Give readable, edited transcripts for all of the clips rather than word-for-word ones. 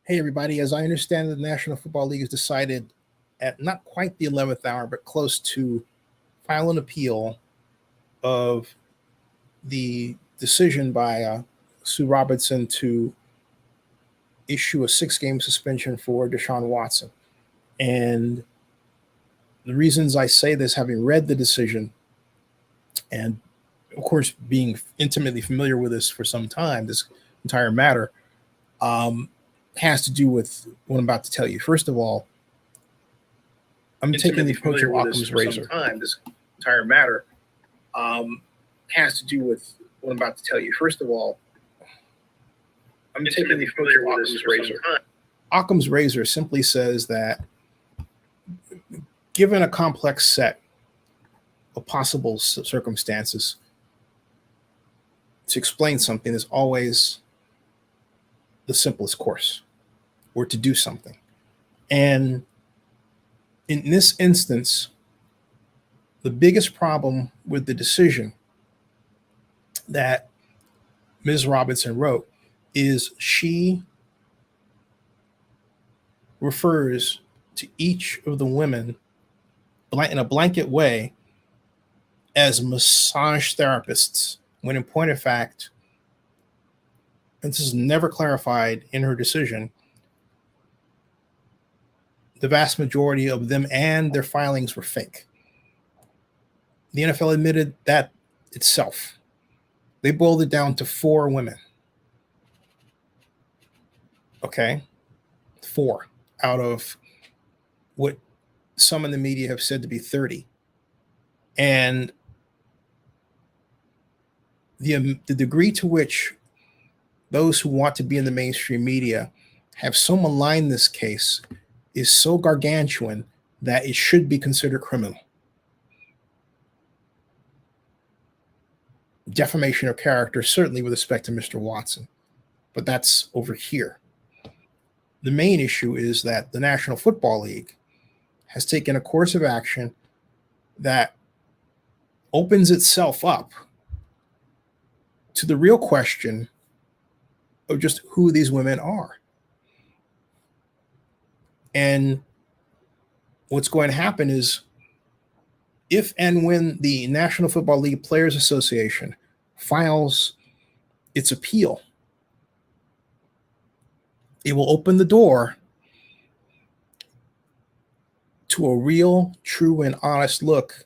Hey, everybody. As I understand it, the National Football League has decided at not quite the 11th hour, but close to file an appeal of the decision by Sue Robinson to issue a 6-game suspension for Deshaun Watson. And the reasons I say this, having read the decision and, of course, being intimately familiar with this for some time, this entire matter, has to do with what I'm about to tell you. First of all, I'm taking the approach of Occam's razor. This entire matter has to do with what I'm about to tell you. First of all, I'm taking the approach of Occam's razor. Occam's razor simply says that given a complex set of possible circumstances, to explain something is always the simplest course, or to do something. And in this instance, the biggest problem with the decision that Ms. Robinson wrote is she refers to each of the women in a blanket way as massage therapists, when in point of fact, and this is never clarified in her decision, the vast majority of them and their filings were fake. The NFL admitted that itself. They boiled it down to 4 women. Okay? 4 out of what some in the media have said to be 30. And the degree to which those who want to be in the mainstream media have so maligned this case is so gargantuan that it should be considered criminal. Defamation of character, certainly with respect to Mr. Watson, but that's over here. The main issue is that the National Football League has taken a course of action that opens itself up to the real question of just who these women are. And what's going to happen is, if and when the National Football League Players Association files its appeal, it will open the door to a real, true, and honest look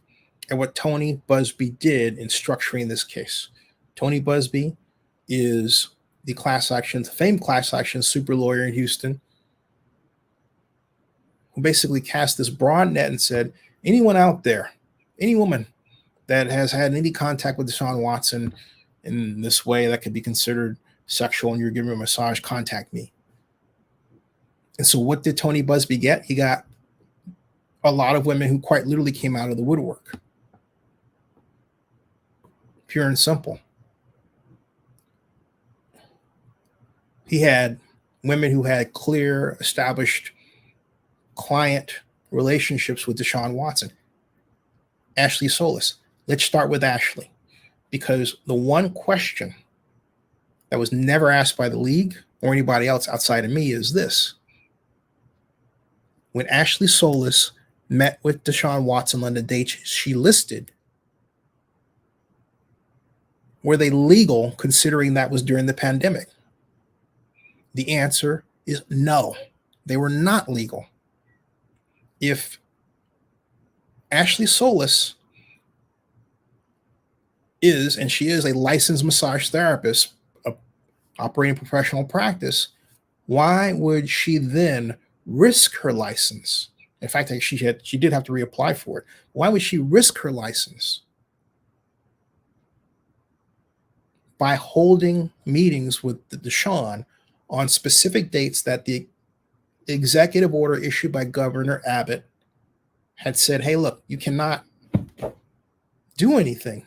at what Tony Buzbee did in structuring this case. Tony Buzbee is the famed class action super lawyer in Houston, who basically cast this broad net and said, anyone out there, any woman that has had any contact with Deshaun Watson in this way that could be considered sexual and you're giving a massage, contact me. And so what did Tony Buzbee get? He got a lot of women who quite literally came out of the woodwork. Pure and simple. He had women who had clear, established client relationships with Deshaun Watson. Ashley Solis. Let's start with Ashley, because the one question that was never asked by the league or anybody else outside of me is this. When Ashley Solis met with Deshaun Watson on the date she listed, were they legal, considering that was during the pandemic? The answer is no. They were not legal. If Ashley Solis is, and she is, a licensed massage therapist operating professional practice, why would she then risk her license? In fact, she did have to reapply for it. Why would she risk her license by holding meetings with Deshaun on specific dates that the executive order issued by Governor Abbott had said, hey, look, you cannot do anything?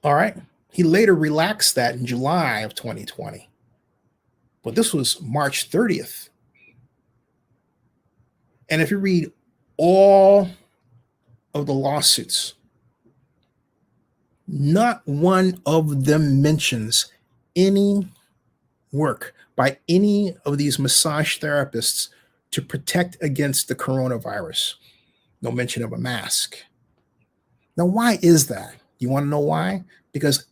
All right. He later relaxed that in July of 2020. But this was March 30th. And if you read all of the lawsuits, not one of them mentions any work by any of these massage therapists to protect against the coronavirus. No mention of a mask. Now, why is that? You want to know why? Because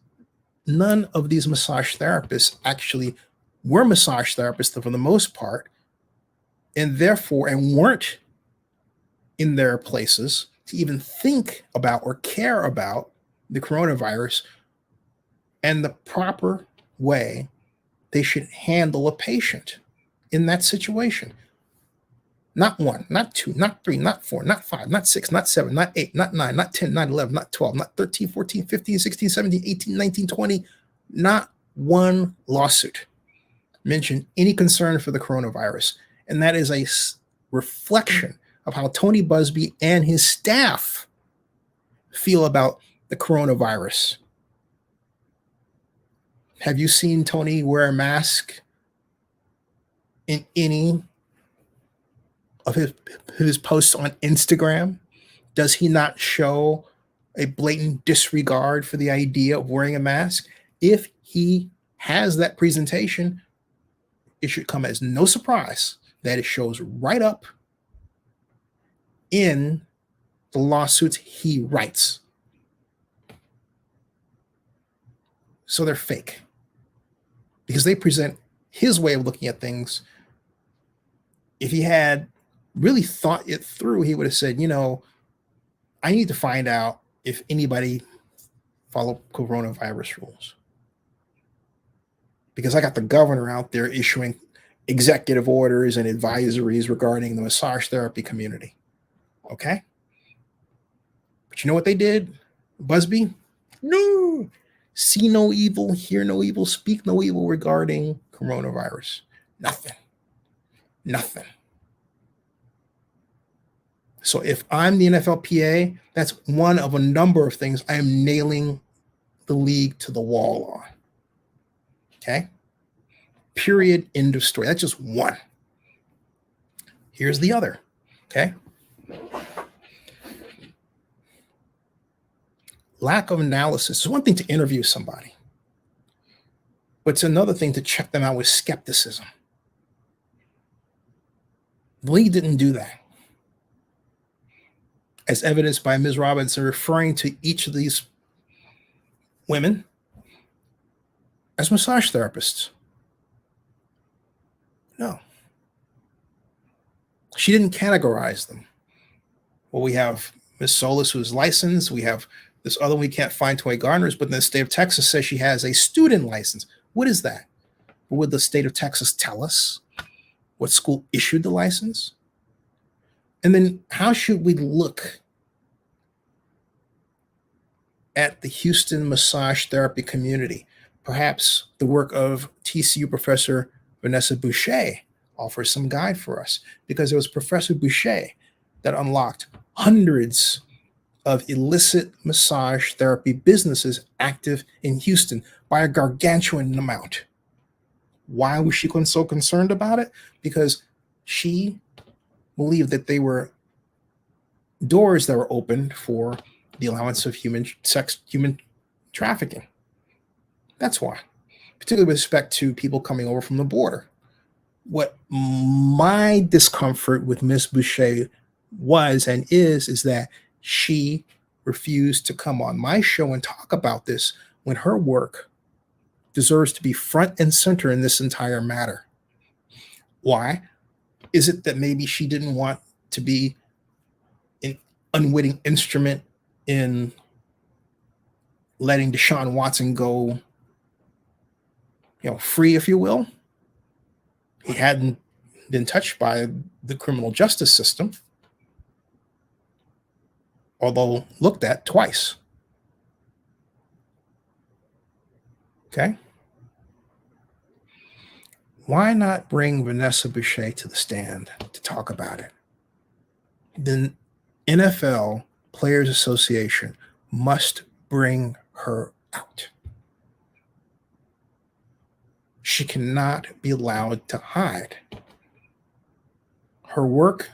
none of these massage therapists actually were massage therapists for the most part, and therefore, and weren't in their places to even think about or care about the coronavirus and the proper way they should handle a patient in that situation. Not 1, not 2, not 3, not 4, not 5, not 6, not 7, not 8, not 9, not 10, not 11, not 12, not 13, 14, 15, 16, 17, 18, 19, 20. Not one lawsuit mentioned any concern for the coronavirus. And that is a reflection of how Tony Buzbee and his staff feel about the coronavirus. Have you seen Tony wear a mask in any of his posts on Instagram? Does he not show a blatant disregard for the idea of wearing a mask? If he has that presentation, it should come as no surprise that it shows right up in the lawsuits he writes. So they're fake because they present his way of looking at things. If he had really thought it through, he would have said, I need to find out if anybody follow coronavirus rules. Because I got the governor out there issuing executive orders and advisories regarding the massage therapy community. Okay? But you know what they did? Buzbee? No. See no evil, hear no evil, speak no evil regarding coronavirus. Nothing. So if I'm the NFLPA, that's one of a number of things I am nailing the league to the wall on. Okay? Period. End of story. That's just one. Here's the other. Okay? Lack of analysis. It's one thing to interview somebody, but it's another thing to check them out with skepticism. The league didn't do that, as evidenced by Ms. Robinson referring to each of these women as massage therapists. No. She didn't categorize them. Well, we have Ms. Solis, who's licensed. We have this other one we can't find, Toy Garner's, but the state of Texas says she has a student license. What is that? Would the state of Texas tell us what school issued the license? And then how should we look at the Houston massage therapy community? Perhaps the work of TCU professor Vanessa Boucher offers some guide for us, because it was Professor Boucher that unlocked hundreds of illicit massage therapy businesses active in Houston by a gargantuan amount. Why was she so concerned about it? Because she believed that they were doors that were opened for the allowance of human trafficking. That's why, particularly with respect to people coming over from the border. What my discomfort with Miss Boucher was and is that she refused to come on my show and talk about this when her work deserves to be front and center in this entire matter. Why? Is it that maybe she didn't want to be an unwitting instrument in letting Deshaun Watson go, free, if you will? He hadn't been touched by the criminal justice system, although looked at twice. Okay? Why not bring Vanessa Boucher to the stand to talk about it? The NFL Players Association must bring her out. She cannot be allowed to hide. Her work,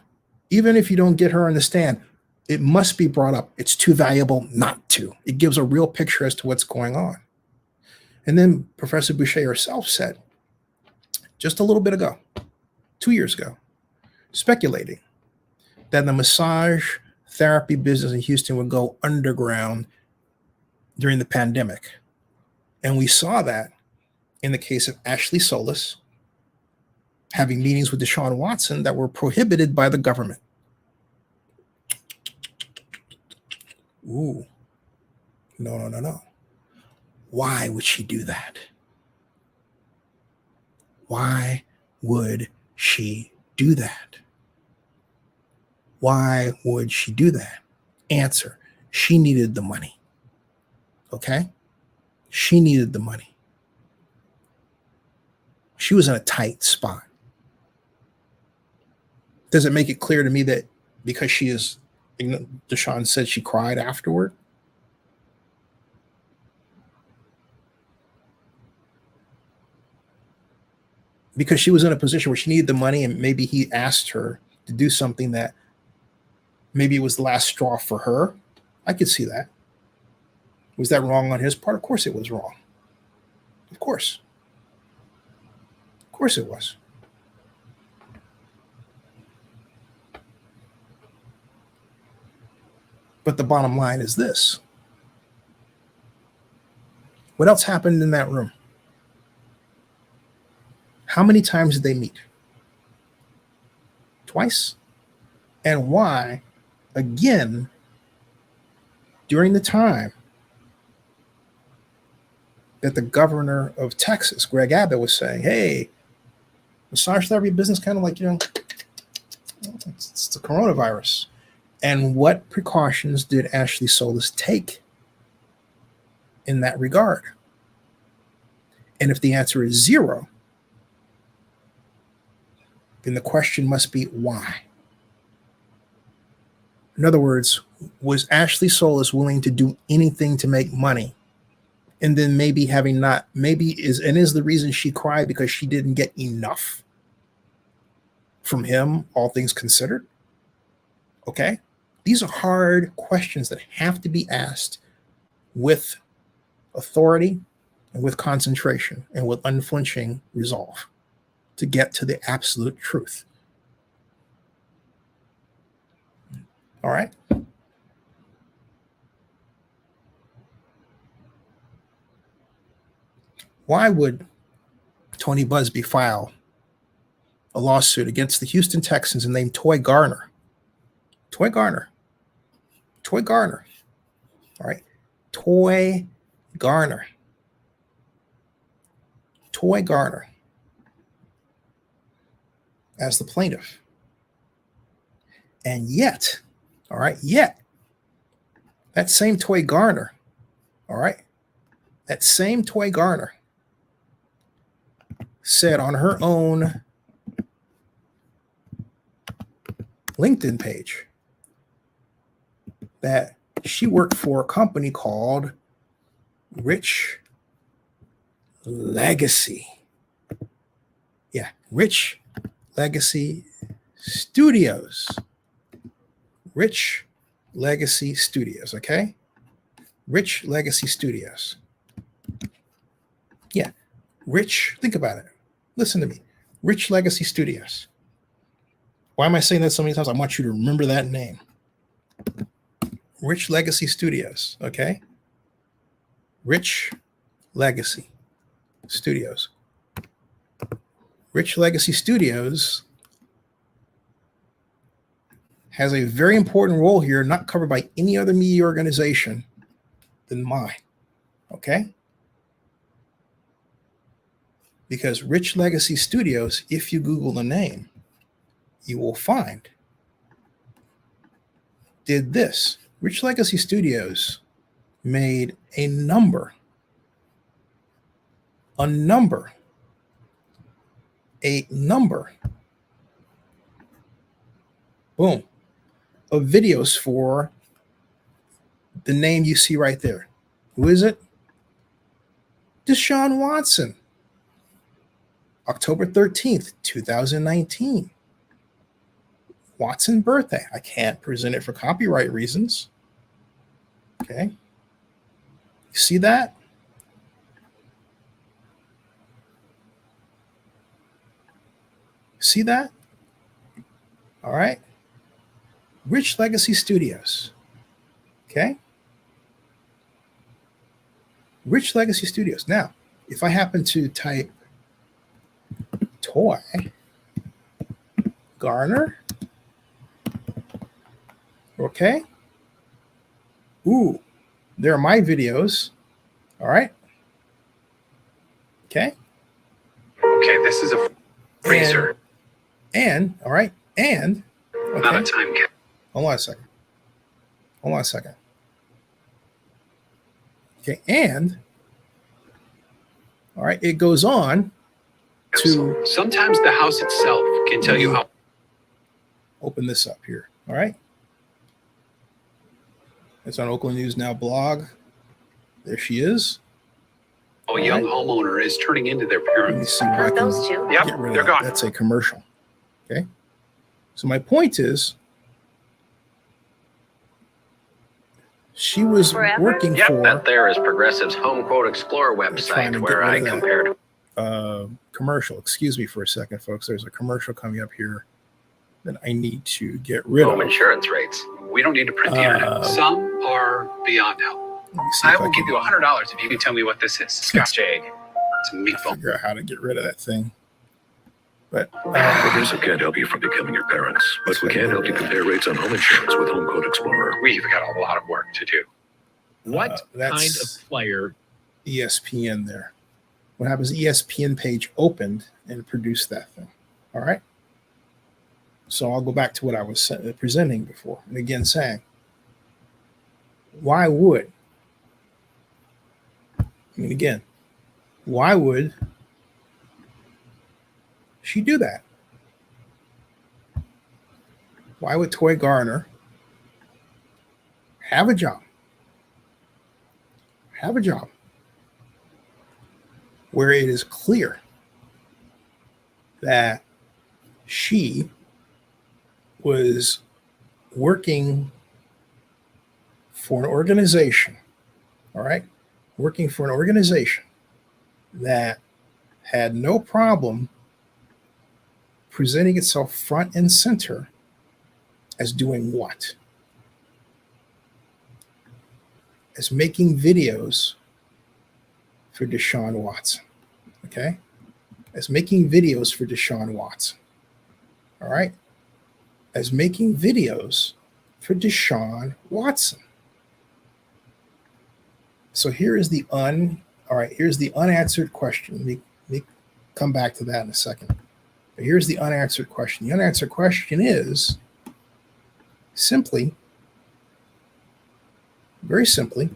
even if you don't get her on the stand, it must be brought up. It's too valuable not to. It gives a real picture as to what's going on. And then Professor Boucher herself said just a little bit ago, 2 years ago, speculating that the massage therapy business in Houston would go underground during the pandemic. And we saw that in the case of Ashley Solis having meetings with Deshaun Watson that were prohibited by the government. Ooh, no. Why would she do that? Why would she do that? Why would she do that? Answer, she needed the money. Okay? She needed the money. She was in a tight spot. Does it make it clear to me that because she is, Deshaun said she cried afterward? Because she was in a position where she needed the money and maybe he asked her to do something that maybe it was the last straw for her. I could see that. Was that wrong on his part? Of course it was wrong. Of course. Of course it was. But the bottom line is this. What else happened in that room? How many times did they meet? Twice? And why, again, during the time that the governor of Texas, Greg Abbott, was saying, hey, massage therapy business kind of like, it's the coronavirus. And what precautions did Ashley Solis take in that regard? And if the answer is zero, then the question must be why? In other words, was Ashley Solis willing to do anything to make money? And then maybe is the reason she cried because she didn't get enough from him, all things considered? Okay? These are hard questions that have to be asked with authority and with concentration and with unflinching resolve to get to the absolute truth. All right? Why would Tony Busby file a lawsuit against the Houston Texans and name Toy Garner? Toy Garner. All right. Toy Garner as the plaintiff. And yet, that same Toy Garner, said on her own LinkedIn page that she worked for a company called Rich Legacy. Yeah, Rich Legacy Studios. Rich Legacy Studios, okay? Rich Legacy Studios. Yeah, think about it. Listen to me. Rich Legacy Studios. Why am I saying that so many times? I want you to remember that name. Rich Legacy Studios, okay? Rich Legacy Studios. Rich Legacy Studios has a very important role here, not covered by any other media organization than mine, okay? Because Rich Legacy Studios, if you Google the name, you will find did this. Rich Legacy Studios made a number boom, of videos for the name you see right there. Who is it? Deshaun Watson. October 13th, 2019. Watson birthday. I can't present it for copyright reasons. Okay. You see that? See that? All right. Rich Legacy Studios. Okay. Rich Legacy Studios. Now, if I happen to type Toy Garner, okay. Ooh, there are my videos. All right. Okay. Okay, this is a freezer. And all right. And okay. Not a time cap. Hold on a second. Hold on a second. Okay, and all right, it goes on to sometimes the house itself can tell you how. Open this up here. All right. It's on Oakland News Now blog. There she is. A young homeowner is turning into their Let me parents. see if I can Those two. Yep, get rid of they're that. gone. That's a commercial. Okay. So my point is, she was Forever? working Yep, for that there is Progressive's Home Quote Explorer trying website to where get I rid of that. compared. Commercial. Excuse me for a second, folks. There's a commercial coming up here that I need to get rid Home of. insurance rates. We don't need to print the internet. Some are beyond help. Let me see I if will can give you $100 if you can tell me what this is. Scotch egg. It's a meatball. figure out how to get rid of that thing. But Progressive can't help you from becoming your parents, but we can help you compare rates on home insurance with Home Quote Explorer. We've got a lot of work to do. What that's kind of player? ESPN there. What happens? ESPN page opened and produced that thing. All right. So I'll go back to what I was presenting before, and again saying, why would? I mean, again, why would she do that? Why would Toy Garner have a job? Have a job where it is clear that she was working for an organization, all right? Working for an organization that had no problem presenting itself front and center as doing what? As making videos for Deshaun Watson, okay? As making videos for Deshaun Watson, all right? As making videos for Deshaun Watson. So here's the unanswered question. Let me come back to that in a second. But here's the unanswered question. The unanswered question is simply, very simply,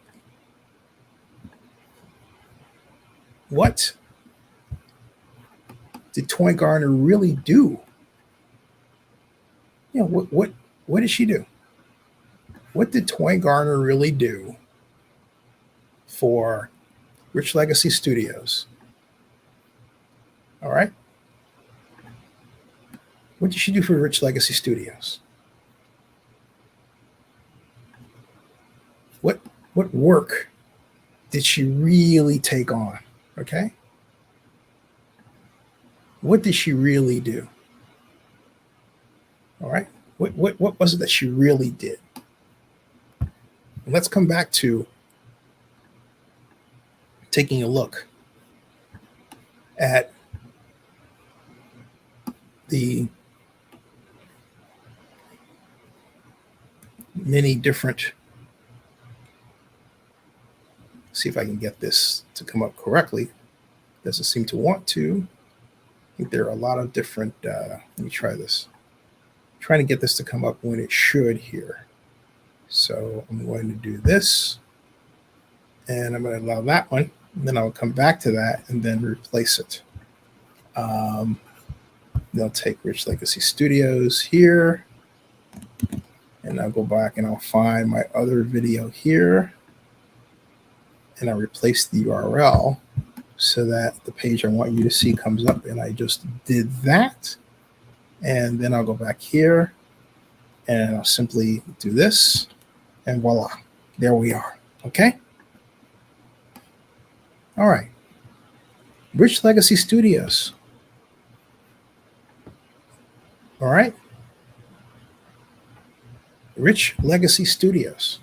what did Toy Garner really do? You know, what did she do? What did Toy Garner really do for Rich Legacy Studios? All right. What did she do for Rich Legacy Studios? What work did she really take on? Okay. What did she really do? All right. What was it that she really did? And let's come back to taking a look at the many different, see if I can get this to come up correctly. Doesn't seem to want to. I think there are a lot of different, let me try this. I'm trying to get this to come up when it should here. So I'm going to do this, and I'm going to allow that one, and then I'll come back to that and then replace it. They'll take Rich Legacy Studios here, and I'll go back and I'll find my other video here, and I'll replace the URL so that the page I want you to see comes up, and I just did that. And then I'll go back here, and I'll simply do this, and voila, there we are. Okay. All right. Rich Legacy Studios. All right. Rich Legacy Studios.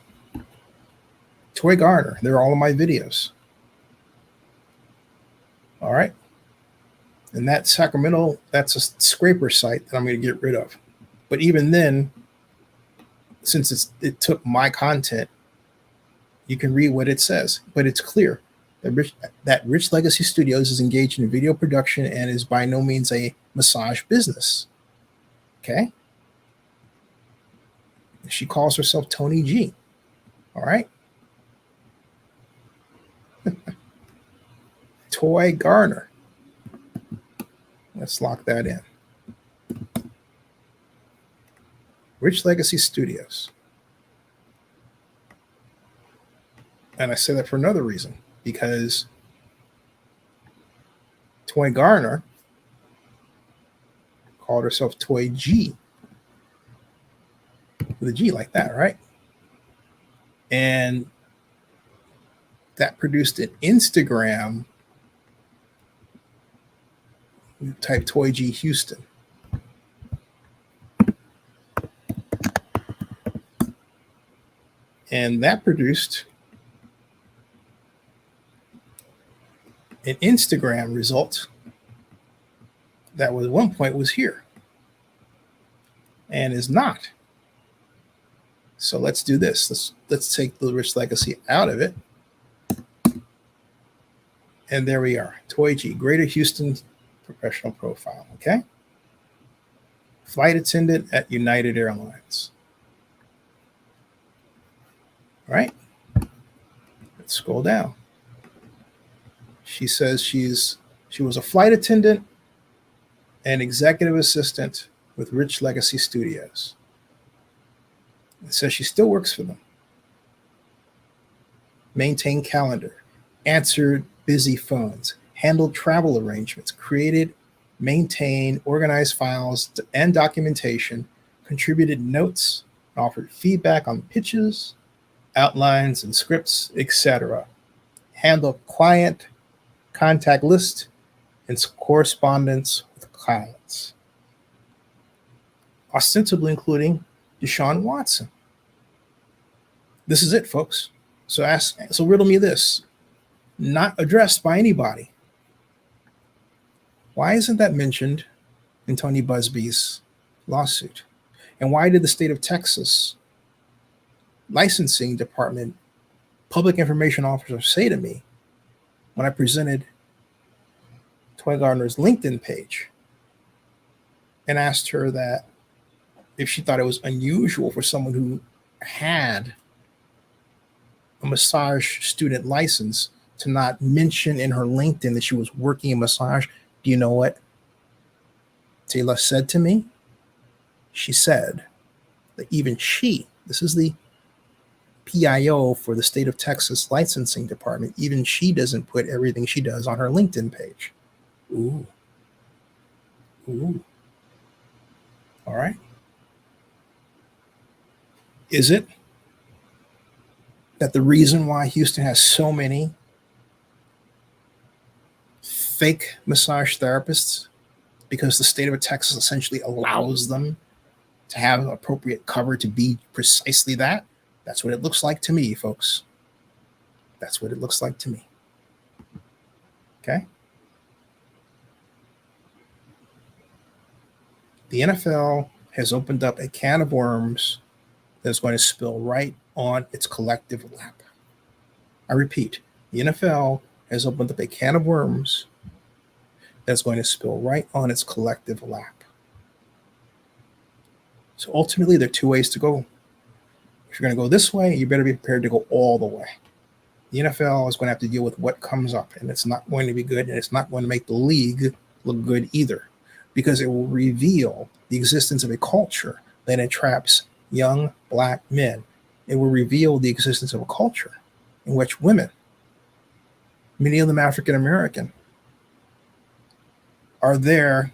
Toy Garner. They're all of my videos. All right. And that Sacramento, that's a scraper site that I'm going to get rid of. But even then, since it took my content, you can read what it says. But it's clear that Rich Legacy Studios is engaged in video production and is by no means a massage business. Okay? She calls herself Tony G. All right? Toy Garner. Let's lock that in. Rich Legacy Studios. And I say that for another reason, because Toy Garner called herself Toy G. With a G like that, right? And that produced an Instagram. Type Toy G Houston. And that produced an Instagram result that was at one point was here and is not. So let's do this. Let's take the Rich Legacy out of it. And there we are. Toy G, Greater Houston professional profile. Okay. Flight attendant at United Airlines. All right. Let's scroll down. She says she was a flight attendant and executive assistant with Rich Legacy Studios. It says she still works for them. Maintain calendar, answered busy phones, handled travel arrangements, created, maintained, organized files and documentation, contributed notes, offered feedback on pitches, outlines and scripts, etc. Handled client contact list and correspondence with clients, ostensibly including Deshaun Watson. This is it, folks. So riddle me this. Not addressed by anybody. Why isn't that mentioned in Tony Busby's lawsuit? And why did the state of Texas licensing department public information officer say to me when I presented Toy Garner's LinkedIn page and asked her that if she thought it was unusual for someone who had a massage student license to not mention in her LinkedIn that she was working in massage? Do you know what Taylor said to me? She said that even she, this is the PIO for the state of Texas licensing department, even she doesn't put everything she does on her LinkedIn page. Ooh. All right. Is it that the reason why Houston has so many fake massage therapists, because the state of Texas essentially allows them to have appropriate cover to be precisely that? That's what it looks like to me, folks. That's what it looks like to me. Okay? The NFL has opened up a can of worms that's going to spill right on its collective lap. I repeat, the NFL has opened up a can of worms that's going to spill right on its collective lap. So ultimately, there are two ways to go. If you're going to go this way, you better be prepared to go all the way. The NFL is going to have to deal with what comes up, and it's not going to be good, and it's not going to make the league look good either, because it will reveal the existence of a culture that entraps young black men. It will reveal the existence of a culture in which women, many of them African American, are there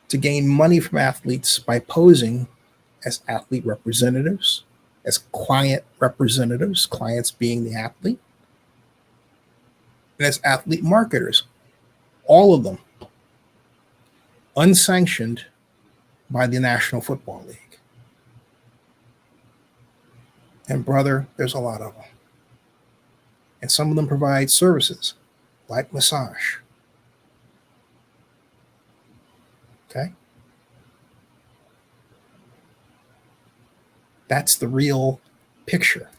to gain money from athletes by posing as athlete representatives, as client representatives, clients being the athlete, and as athlete marketers. All of them unsanctioned by the National Football League. And brother, there's a lot of them. And some of them provide services like massage. Okay? That's the real picture.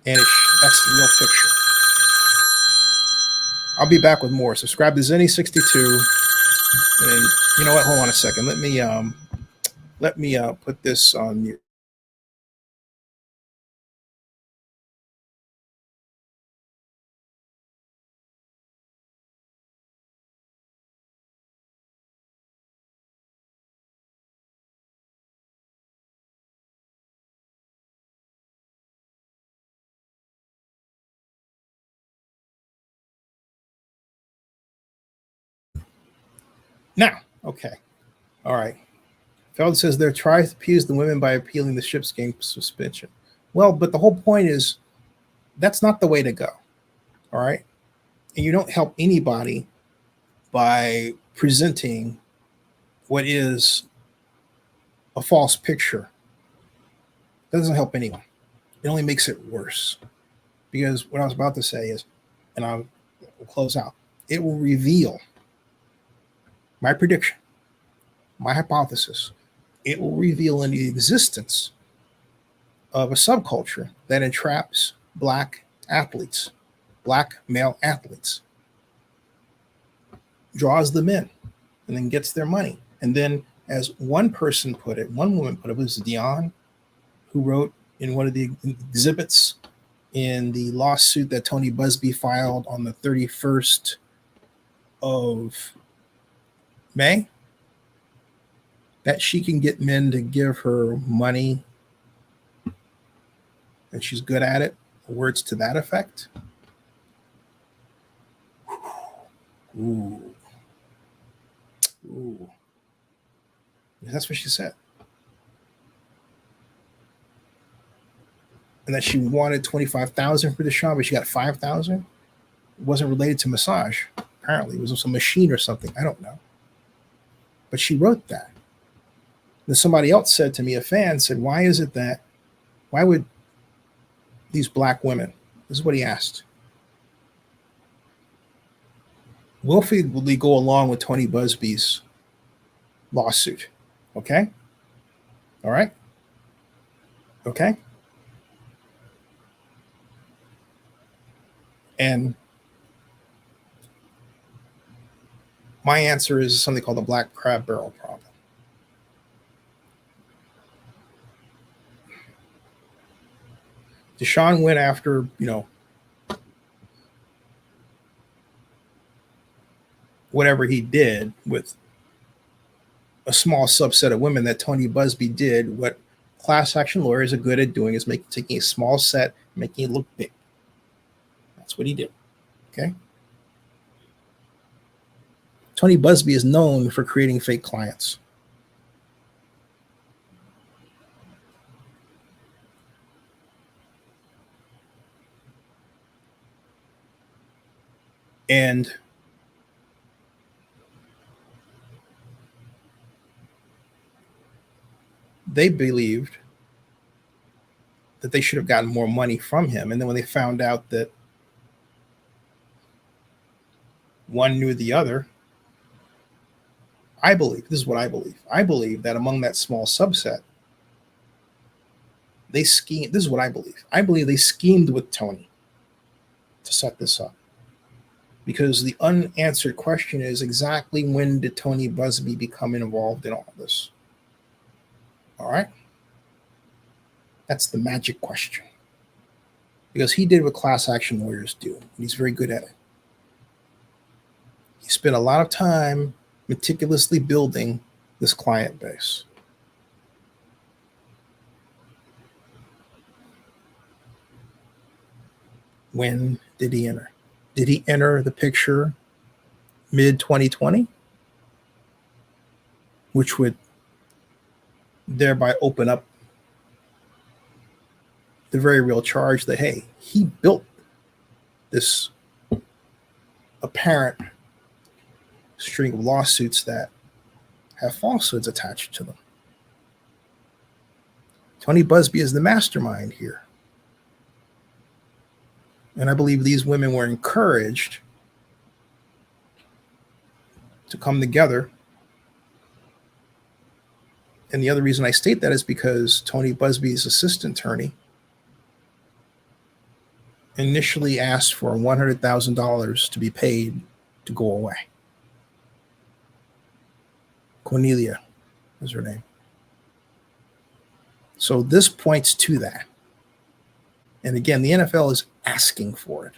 And that's the real picture. I'll be back with more. Subscribe to Zenny62. And you know what? Hold on a second. Let me put this on mute. Now, okay. All right. Feld says they're trying to appease the women by appealing the ship's game suspension. Well, but the whole point is that's not the way to go. All right. And you don't help anybody by presenting what is a false picture. That doesn't help anyone. It only makes it worse. Because what I was about to say is, and I'll close out, it will reveal my prediction, my hypothesis. It will reveal the existence of a subculture that entraps black athletes, black male athletes, draws them in, and then gets their money. And then, as one person put it, one woman put it, was Deshaun, who wrote in one of the exhibits in the lawsuit that Tony Busby filed on the 31st of May, that she can get men to give her money and she's good at it. Words to that effect. Ooh. Ooh. That's what she said. And that she wanted $25,000 for Deshaun, but she got $5,000. It wasn't related to massage. Apparently, it was some machine or something. I don't know. But she wrote that. Then somebody else said to me, a fan said, why would these black women, this is what he asked, willfully go along with Tony Busby's lawsuit? Okay? All right? Okay? And my answer is something called the black crab barrel problem. Deshaun went after, whatever he did with a small subset of women that Tony Busby did. What class action lawyers are good at doing is taking a small set, making it look big. That's what he did. Okay. Tony Busby is known for creating fake clients. And they believed that they should have gotten more money from him. And then when they found out that one knew the other, this is what I believe that among that small subset, they schemed. This is what I believe. I believe they schemed with Tony to set this up. Because the unanswered question is, exactly when did Tony Busby become involved in all this? All right? That's the magic question. Because he did what class action lawyers do, and he's very good at it. He spent a lot of time meticulously building this client base. When did he enter? Did he enter the picture mid-2020? Which would thereby open up the very real charge that, hey, he built this apparent string of lawsuits that have falsehoods attached to them. Tony Busby is the mastermind here. And I believe these women were encouraged to come together. And the other reason I state that is because Tony Busby's assistant attorney initially asked for $100,000 to be paid to go away. Cornelia is her name. So this points to that. And again, the NFL is asking for it.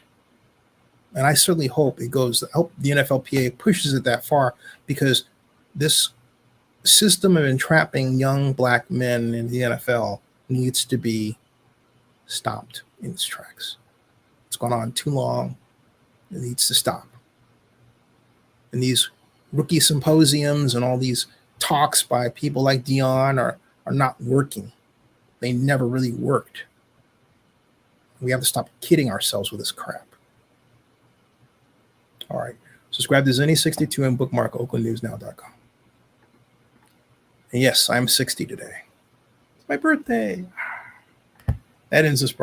And I certainly hope it goes, I hope the NFLPA pushes it that far, because this system of entrapping young black men in the NFL needs to be stopped in its tracks. It's gone on too long. It needs to stop. And these rookie symposiums and all these talks by people like Dion are not working. They never really worked. We have to stop kidding ourselves with this crap. All right. Subscribe to Zenny62 and bookmark oaklandnewsnow.com. And yes, I'm 60 today. It's my birthday. That ends this broadcast.